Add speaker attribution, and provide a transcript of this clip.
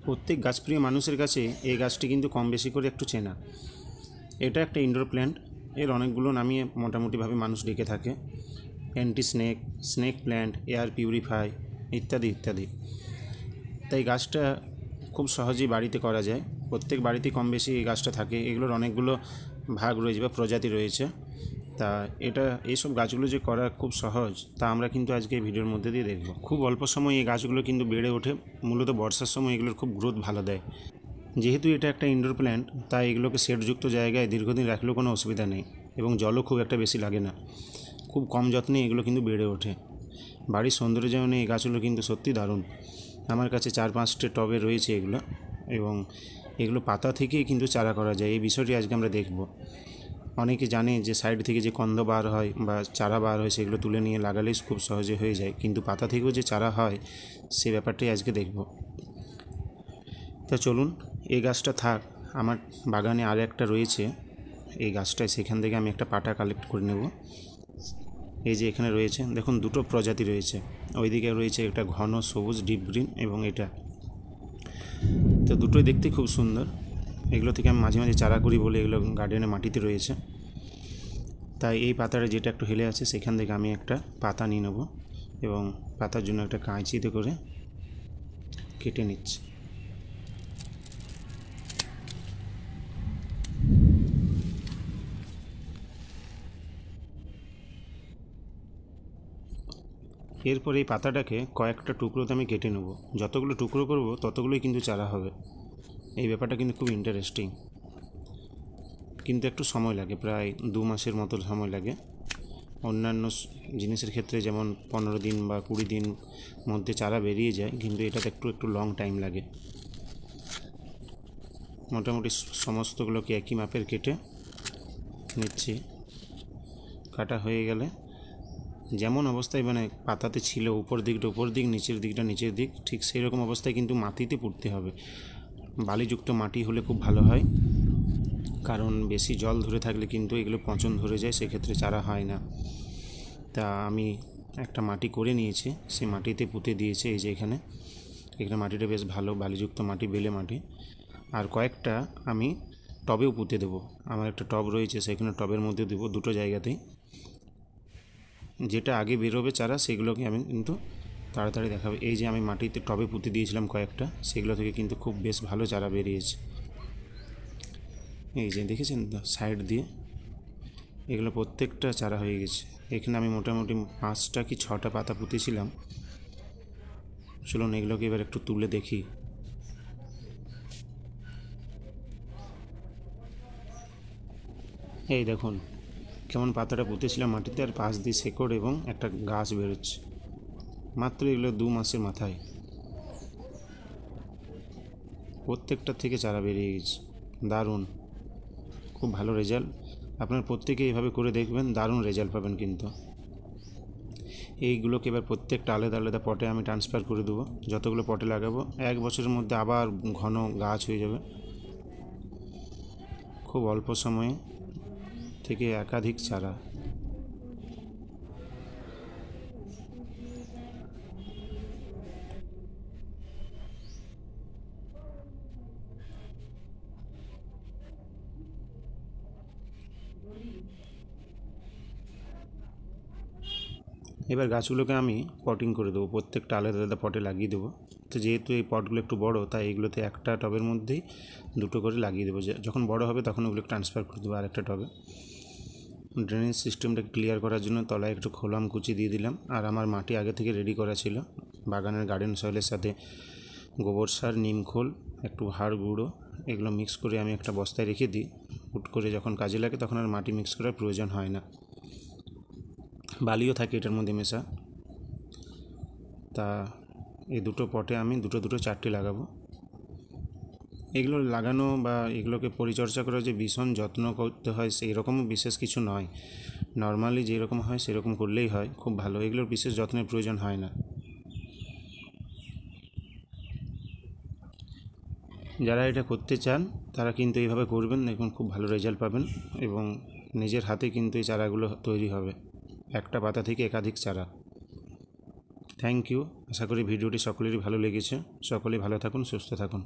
Speaker 1: প্রত্যেক গাছপ্রিয় মানুষের কাছে এই গাছটি কিন্তু কম বেশি করে একটু চেনা। এটা একটা ইনডোর প্ল্যান্ট। এর অনেকগুলো নামিয়ে মোটামুটিভাবে মানুষ ডেকে থাকে। Anti snake, snake plant, air purify ইত্যাদি ইত্যাদি। তাই গাছটা খুব সহজেই বাড়িতে করা যায়। প্রত্যেক বাড়িতেই কম বেশি এই গাছটা থাকে। এগুলোর অনেকগুলো ভাগ রয়েছে বা প্রজাতি রয়েছে। তা এইসব গাছগুলো যে করা খুব সহজ তা আমরা কিন্তু আজকে এই ভিডিওর মধ্যে দিয়ে দেখব। খুব অল্প সময় এই গাছগুলো কিন্তু বেড়ে ওঠে। মূলত বর্ষার সময় এগুলোর খুব গ্রোথ ভালো দেয়। যেহেতু এটা একটা ইনডোর প্ল্যান্ট তাই এগুলোকে শেডযুক্ত জায়গায় দীর্ঘদিন রাখলেও কোনো অসুবিধা নেই এবং জলও খুব একটা বেশি লাগে না। খুব কম যত্নে এগুলো কিন্তু বেড়ে ওঠে। বাড়ির সৌন্দর্যায়নে এই গাছগুলো কিন্তু সত্যি দারুণ। আমার কাছে 4-5টে টবে রয়েছে এগুলো, এবং এগুলো পাতা থেকেই কিন্তু চারা করা যায়। এই বিষয়টি আজকে আমরা দেখব। অনেকে জানে যে সাইড থেকে যে কন্দ বার হয় বা চারা বার হয় সেগুলো তুলে নিয়ে লাগালেই খুব সহজে হয়ে যায়, কিন্তু পাতা থেকেও যে চারা হয় সে ব্যাপারটাই আজকে দেখব। তা চলুন, এই গাছটা থাক। আমার বাগানে আর একটা রয়েছে এই গাছটায়, সেখান থেকে আমি একটা পাতা কালেক্ট করে নেব। এই যে এখানে রয়েছে দেখুন, দুটো প্রজাতি রয়েছে। ওইদিকে রয়েছে একটা ঘন সবুজ ডিপ গ্রিন এবং এটা, তো দুটোই দেখতে খুব সুন্দর। এগুলো থেকে আমি মাঝে মাঝে চারা করি বলে এগুলো গার্ডেনে মাটিতে রয়েছে। তাই এই পাতাটা যেটা একটু হেলে আছে সেখান থেকে আমি একটা পাতা নিয়ে নেব এবং পাতার জন্য একটা কাঁচিতে করে কেটে নিচ্ছি। এরপর এই পাতাটাকে কয়েকটা টুকরোতে আমি কেটে নেব। যতগুলো টুকরো করব ততগুলোই কিন্তু চারা হবে। এই ব্যাপারটা কিন্তু খুব ইন্টারেস্টিং, কিন্তু একটু সময় লাগে, প্রায় 2 মাসের মতো সময় লাগে। অন্যান্য জিনিসের ক্ষেত্রে যেমন 15 দিন বা 20 দিন মধ্যে চারা বেরিয়ে যায়, কিন্তু এটাতে একটু লং টাইম লাগে। মোটামুটি সমস্তগুলোকে একই মাপের কেটে নিচ্ছি। কাটা হয়ে গেলে যেমন অবস্থায় মানে পাতাতে ছিল উপর দিকটা উপর দিক, নিচের দিকটা নিচের দিক, ঠিক সেই রকম অবস্থায় কিন্তু মাটিতে পুঁততে হবে। বালিযুক্ত মাটি হলে খুব ভালো হয়, কারণ বেশি জল ধরে থাকলে কিন্তু এগুলো পচন ধরে যায়, সেক্ষেত্রে চারা হয় না। তা আমি একটা মাটি করে নিয়েছি, সেই মাটিতে পুঁতে দিয়েছি। এই যে এখানে মাটিটা বেশ ভালো বালিযুক্ত মাটি, বেলে মাটি। আর কয়েকটা আমি টবেও পুঁতে দেবো। আমার একটা টব রয়েছে, সেখানে টবের মধ্যে দেবো, দুটো জায়গাতেই। যেটা আগে বেরোবে চারা সেগুলোকে আমি কিন্তু তাড়াতাড়ি দেখাবো। এই যে আমি মাটিতে টবে পুঁতে দিয়েছিলাম কয়েকটা, সেগুলো থেকে কিন্তু খুব বেশ ভালো চারা বেরিয়েছে। এই যে দেখেছেন সাইড দিয়ে এগুলো প্রত্যেকটা চারা হয়ে গেছে। এখানে আমি মোটামুটি 5টা কি 6টা পাতা পুঁতেছিলাম। চলুন এগুলোকে এবার একটু তুলে দেখি। এই দেখুন কেমন পাতাটা পুঁতেছিলাম মাটিতে, আর পাশ দিয়ে শেকড় এবং একটা গাছ বেরোচ্ছে। মাত্র এগুলো 2 মাসের মাথায় প্রত্যেকটা থেকে চারা বেরিয়ে গেছে। দারুণ, খুব ভালো রেজাল্ট। আপনার প্রত্যেকে এইভাবে করে দেখবেন, দারুণ রেজাল্ট পাবেন। কিন্তু এইগুলোকে এবার প্রত্যেকটা আলাদা আলাদা পটে আমি ট্রান্সফার করে দেবো। যতগুলো পটে লাগাবো 1 বছরের মধ্যে আবার ঘন গাছ হয়ে যাবে। খুব অল্প সময়ে থেকে একাধিক চারা। এবার গাছগুলোকে আমি পটিং করে দেবো, প্রত্যেকটা আলাদা আলাদা পটে লাগিয়ে দেবো। তো যেহেতু এই পটগুলো একটু বড়, তাই এগুলোতে একটা টবের মধ্যেই 2টো করে লাগিয়ে দেবো। যখন বড় হবে তখন ওগুলোকে ট্রান্সফার করে দেবো আরেকটা টবে। ড্রেনেজ সিস্টেমটাকে ক্লিয়ার করার জন্য তলায় একটু খোলাম কুচি দিয়ে দিলাম। আর আমার মাটি আগে থেকে রেডি করা ছিল। বাগানের গার্ডেন সয়েলের সাথে গোবর সার, নিম খোল, একটু হাড় গুঁড়ো, এগুলো মিক্স করে আমি একটা বস্তায় রেখে দিই। হুট করে যখন কাজে লাগে তখন আর মাটি মিক্স করার প্রয়োজন হয় না। বালিও থাকে এটার মধ্যে মেশা। তা এই 2টো পটে আমি 4টে লাগাবো। এগুলো লাগানো বা এগুলোকে পরিচর্যা করা যে ভীষণ যত্ন করতে হয় সেই রকমও বিশেষ কিছু নয়। নর্মালি যেরকম হয় সেরকম করলেই হয়, খুব ভালো। এগুলোর বিশেষ যত্নের প্রয়োজন হয় না। যারা এটা করতে চান তারা কিন্তু এইভাবে করবেন, দেখুন খুব ভালো রেজাল্ট পাবেন এবং নিজের হাতে কিন্তু এই চারাগুলো তৈরি হবে। একটা পাতা থেকে একাধিক চারা। Thank you. আশা করি ভিডিওটি সকলেরই ভালো লেগেছে। সকলে ভালো থাকুন, সুস্থ থাকুন।